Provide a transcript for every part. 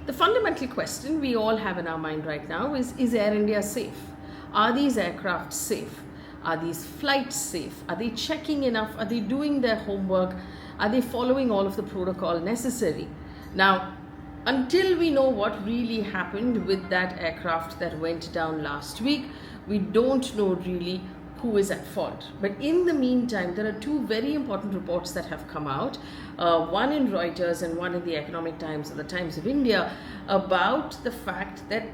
The fundamental question we all have in our mind right now is Air India safe? Are these aircraft safe? Are these flights safe? Are they checking enough? Are they doing their homework? Are they following all of the protocol necessary? Now, until we know what really happened with that aircraft that went down last week, we don't know really who is at fault. But in the meantime, there are two very important reports that have come out, one in Reuters and one in the Economic Times or the Times of India, about the fact that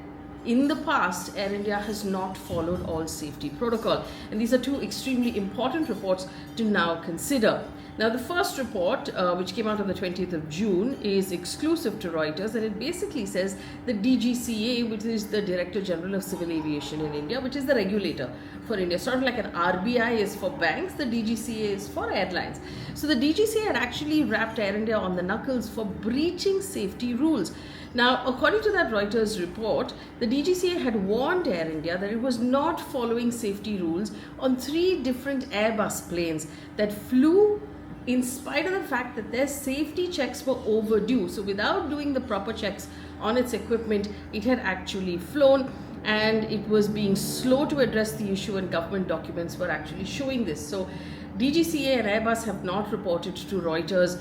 in the past, Air India has not followed all safety protocol. And these are two extremely important reports to now consider. Now, the first report, which came out on the 20th of June, is exclusive to Reuters, and it basically says the DGCA, which is the Director General of Civil Aviation in India, which is the regulator for India. Sort of like an RBI is for banks, the DGCA is for airlines. So the DGCA had actually rapped Air India on the knuckles for breaching safety rules. Now, according to that Reuters report, the DGCA had warned Air India that it was not following safety rules on 3 different Airbus planes that flew in spite of the fact that their safety checks were overdue. So without doing the proper checks on its equipment, it had actually flown, and it was being slow to address the issue, and government documents were actually showing this. So DGCA and Airbus have not reported to Reuters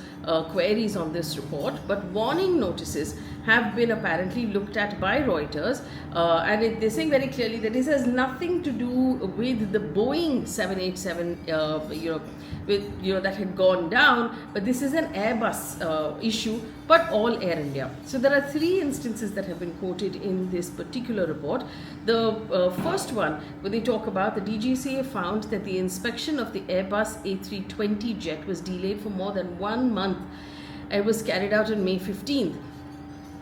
queries on this report, but warning notices have been apparently looked at by Reuters, and they're saying very clearly that this has nothing to do with the Boeing 787 that had gone down, but this is an Airbus issue, but all Air India. So there are 3 instances that have been quoted in this particular report. The first one, where they talk about the DGCA found that the inspection of the Airbus A320 jet was delayed for more than 1 month. It was carried out on May 15th.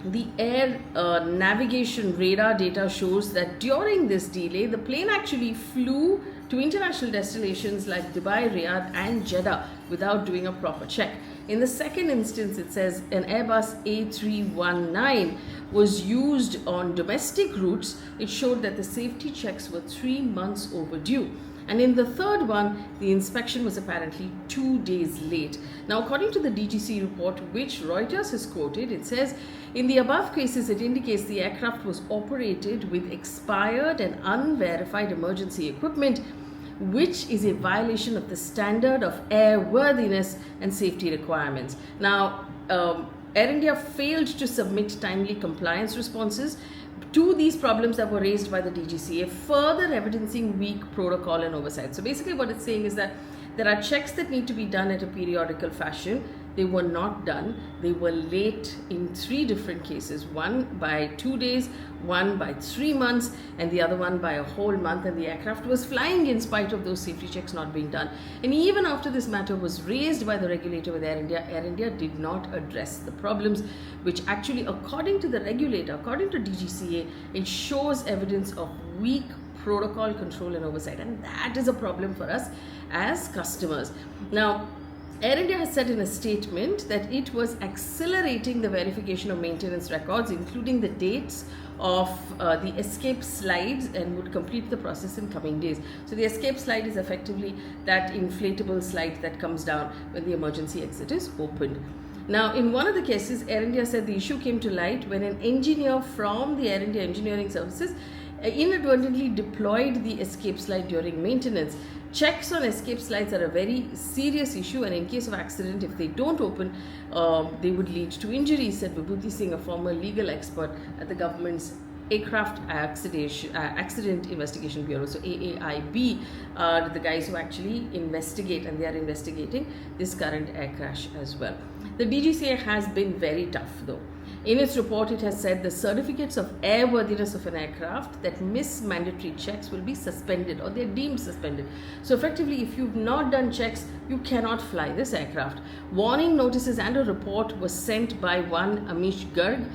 The air navigation radar data shows that during this delay, the plane actually flew to international destinations like Dubai, Riyadh and Jeddah without doing a proper check. In the second instance, it says an Airbus A319 was used on domestic routes. It showed that the safety checks were 3 months overdue. And in the third one, the inspection was apparently 2 days late. Now, according to the DGC report, which Reuters has quoted, it says, in the above cases, it indicates the aircraft was operated with expired and unverified emergency equipment, which is a violation of the standard of airworthiness and safety requirements. Now, Air India failed to submit timely compliance responses to these problems that were raised by the DGCA, further evidencing weak protocol and oversight. So basically what it's saying is that there are checks that need to be done at a periodical fashion. They were not done. They were late in 3 different cases, one by 2 days, one by 3 months, and the other one by a whole month, and the aircraft was flying in spite of those safety checks not being done. And even after this matter was raised by the regulator with Air India did not address the problems, which actually, according to the regulator, according to DGCA, it shows evidence of weak protocol control and oversight, and that is a problem for us as customers. Now, Air India has said in a statement that it was accelerating the verification of maintenance records, including the dates of the escape slides, and would complete the process in coming days. So the escape slide is effectively that inflatable slide that comes down when the emergency exit is opened. Now, in one of the cases, Air India said the issue came to light when an engineer from the Air India Engineering Services inadvertently deployed the escape slide during maintenance. Checks on escape slides are a very serious issue, and in case of accident, if they don't open, they would lead to injuries, said Vibhuti Singh, a former legal expert at the government's Aircraft Accident Investigation Bureau, so AAIB, the guys who actually investigate, and they are investigating this current air crash as well. The DGCA has been very tough though. In its report, it has said the certificates of airworthiness of an aircraft that miss mandatory checks will be suspended, or they're deemed suspended. So effectively, if you've not done checks, you cannot fly this aircraft. Warning notices and a report was sent by one Animesh Garg,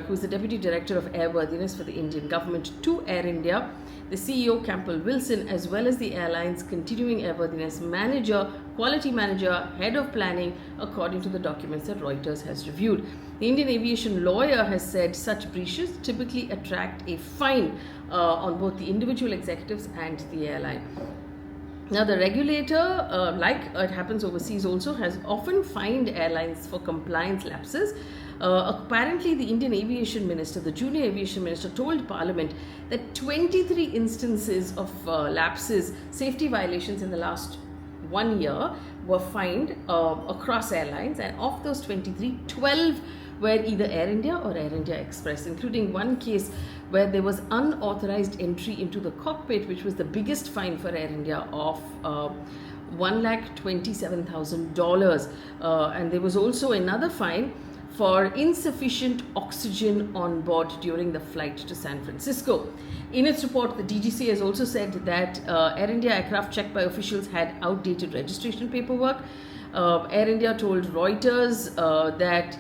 who is the Deputy Director of Airworthiness for the Indian government, to Air India, the CEO Campbell Wilson, as well as the airline's continuing airworthiness manager, quality manager, head of planning, according to the documents that Reuters has reviewed. The Indian aviation lawyer has said such breaches typically attract a fine on both the individual executives and the airline. Now, the regulator, like it happens overseas also, has often fined airlines for compliance lapses. Apparently, the Indian Aviation Minister, the Junior Aviation Minister, told Parliament that 23 instances of lapses, safety violations in the last 1 year were fined across airlines, and of those 23, 12 were either Air India or Air India Express, including one case where there was unauthorized entry into the cockpit, which was the biggest fine for Air India of $127,000. And there was also another fine for insufficient oxygen on board during the flight to San Francisco. In its report, the DGCA has also said that Air India aircraft checked by officials had outdated registration paperwork. Air India told Reuters that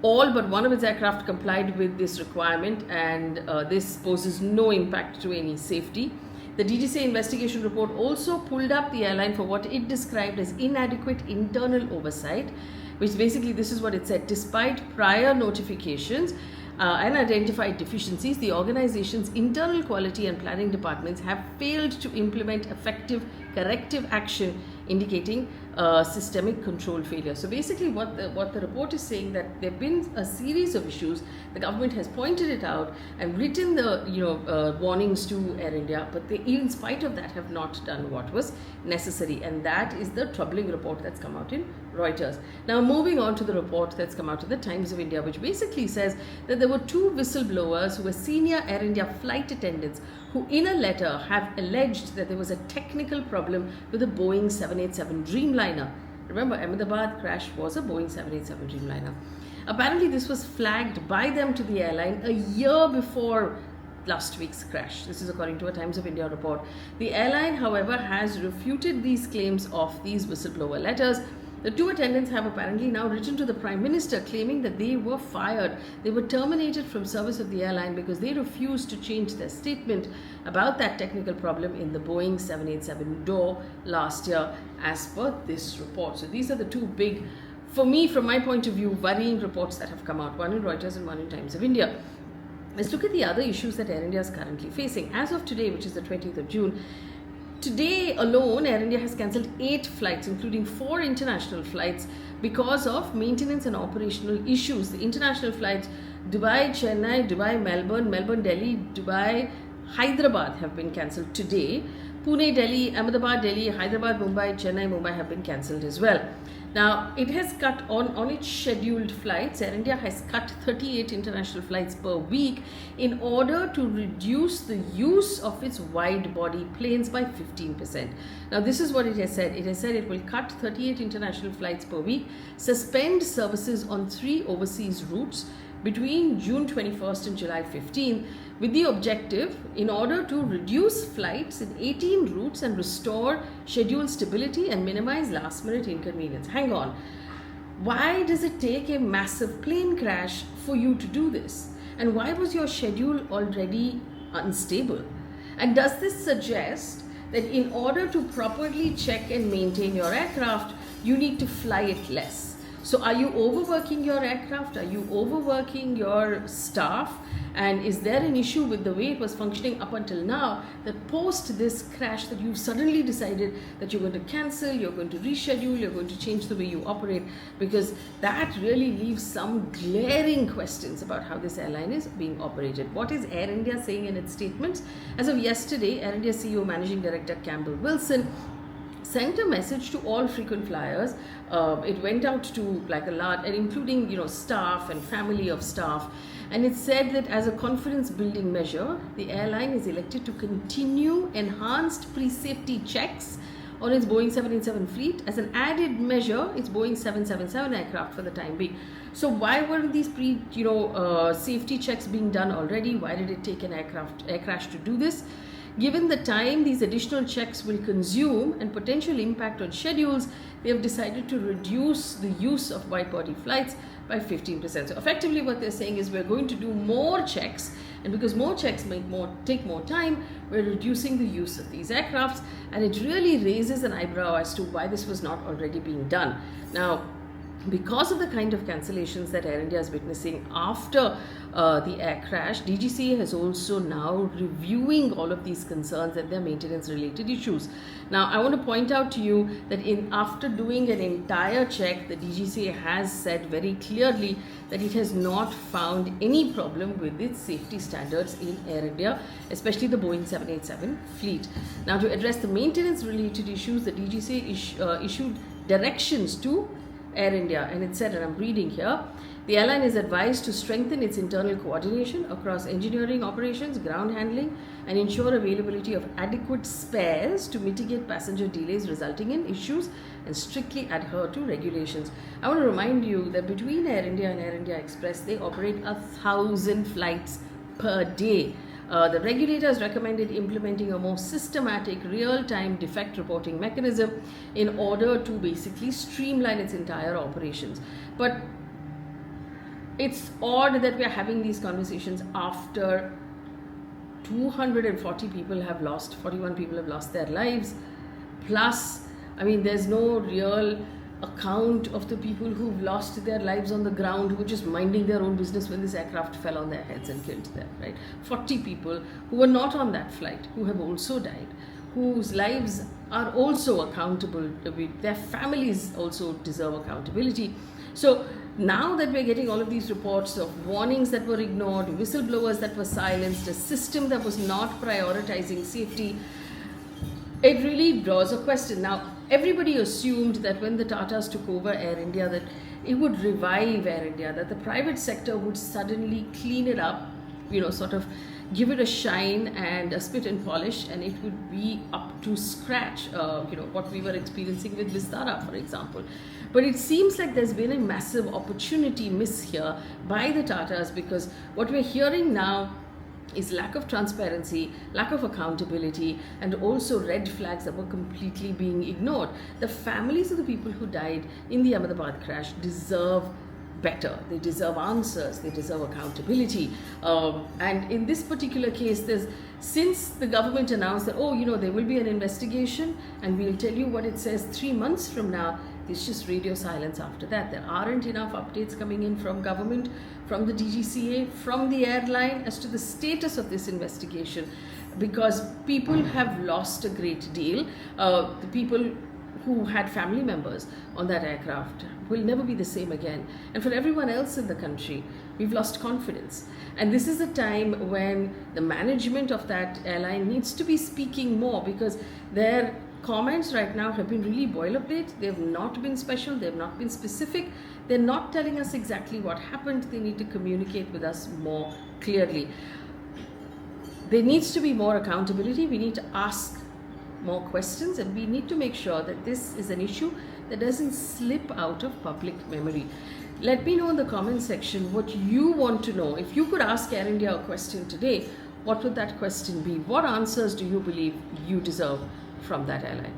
all but one of its aircraft complied with this requirement, and this poses no impact to any safety. The DGCA investigation report also pulled up the airline for what it described as inadequate internal oversight, which basically, this is what it said: despite prior notifications and identified deficiencies, the organization's internal quality and planning departments have failed to implement effective corrective action, indicating systemic control failure. So basically what the report is saying, that there have been a series of issues. The government has pointed it out and written the warnings to Air India, but they, in spite of that, have not done what was necessary, and that is the troubling report that's come out in Reuters. Now, moving on to the report that's come out in the Times of India, which basically says that there were two whistleblowers who were senior Air India flight attendants who in a letter have alleged that there was a technical problem with a Boeing 787 Dreamliner. Remember, Ahmedabad crash was a Boeing 787 Dreamliner. Apparently, this was flagged by them to the airline a year before last week's crash. This is according to a Times of India report. The airline, however, has refuted these claims of these whistleblower letters. The two attendants have apparently now written to the Prime Minister claiming that they were fired. They were terminated from service of the airline because they refused to change their statement about that technical problem in the Boeing 787 door last year, as per this report. So these are the two big, for me, from my point of view, worrying reports that have come out, one in Reuters and one in Times of India. Let's look at the other issues that Air India is currently facing. As of today, which is the 20th of June, today alone, Air India has cancelled 8 flights, including 4 international flights, because of maintenance and operational issues. The international flights, Dubai, Chennai, Dubai, Melbourne, Melbourne, Delhi, Dubai, Hyderabad have been cancelled today. Pune, Delhi, Ahmedabad, Delhi, Hyderabad, Mumbai, Chennai, Mumbai have been cancelled as well. Now, it has cut on its scheduled flights. Air India has cut 38 international flights per week in order to reduce the use of its wide-body planes by 15%. Now, this is what it has said. It has said it will cut 38 international flights per week, suspend services on 3 overseas routes between June 21st and July 15th, with the objective in order to reduce flights in 18 routes and restore schedule stability and minimize last-minute inconvenience. Hang on. Why does it take a massive plane crash for you to do this? And why was your schedule already unstable? And does this suggest that in order to properly check and maintain your aircraft, you need to fly it less? So are you overworking your aircraft? Are you overworking your staff? And is there an issue with the way it was functioning up until now, that post this crash that you've suddenly decided that you're going to cancel, you're going to reschedule, you're going to change the way you operate? Because that really leaves some glaring questions about how this airline is being operated. What is Air India saying in its statements? As of yesterday, Air India CEO Managing Director Campbell Wilson sent a message to all frequent flyers. It went out to like a lot, and including staff and family of staff, and it said that as a confidence building measure, the airline is elected to continue enhanced pre-safety checks on its Boeing 787 fleet. As an added measure, its Boeing 777 aircraft for the time being. So why weren't these safety checks being done already? Why did it take an air crash to do this? Given the time these additional checks will consume and potential impact on schedules, they have decided to reduce the use of wide-body flights by 15%. So effectively what they're saying is we're going to do more checks, and because more checks take more time, we're reducing the use of these aircrafts, and it really raises an eyebrow as to why this was not already being done. Now, because of the kind of cancellations that Air India is witnessing after the air crash, DGCA has also now reviewing all of these concerns and their maintenance related issues. Now, I want to point out to you that after doing an entire check, the DGCA has said very clearly that it has not found any problem with its safety standards in Air India, especially the Boeing 787 fleet. Now, to address the maintenance related issues, the DGCA issued directions to Air India, and it said, and I'm reading here, the airline is advised to strengthen its internal coordination across engineering operations, ground handling, and ensure availability of adequate spares to mitigate passenger delays resulting in issues and strictly adhere to regulations. I want to remind you that between Air India and Air India Express, they operate 1,000 flights per day. The regulator has recommended implementing a more systematic real-time defect reporting mechanism in order to basically streamline its entire operations. But it's odd that we are having these conversations after 240 people have lost, 41 people have lost their lives. Plus, I mean, there's no real account of the people who've lost their lives on the ground, who were just minding their own business when this aircraft fell on their heads and killed them, right? 40 people who were not on that flight, who have also died, whose lives are also accountable. Their families also deserve accountability. So now that we're getting all of these reports of warnings that were ignored, whistleblowers that were silenced, a system that was not prioritizing safety, it really draws a question. Now, everybody assumed that when the Tatas took over Air India, that it would revive Air India, that the private sector would suddenly clean it up, sort of give it a shine and a spit and polish, and it would be up to scratch, what we were experiencing with Vistara, for example. But it seems like there's been a massive opportunity miss here by the Tatas, because what we're hearing now is lack of transparency, lack of accountability, and also red flags that were completely being ignored. The families of the people who died in the Ahmedabad crash deserve better. They deserve answers. They deserve accountability. And in this particular case, since the government announced that, there will be an investigation and we'll tell you what it says 3 months from now, there's just radio silence after that. There aren't enough updates coming in from government, from the DGCA, from the airline as to the status of this investigation, because people have lost a great deal. The people who had family members on that aircraft will never be the same again. And for everyone else in the country, we've lost confidence. And this is a time when the management of that airline needs to be speaking more, because their comments right now have been really boilerplate. They've not been special. They've not been specific. They're not telling us exactly what happened. They need to communicate with us more clearly. There needs to be more accountability. We need to ask more questions, and we need to make sure that this is an issue that doesn't slip out of public memory. Let me know in the comment section what you want to know. If you could ask Air India a question today, what would that question be? What answers do you believe you deserve from that airline?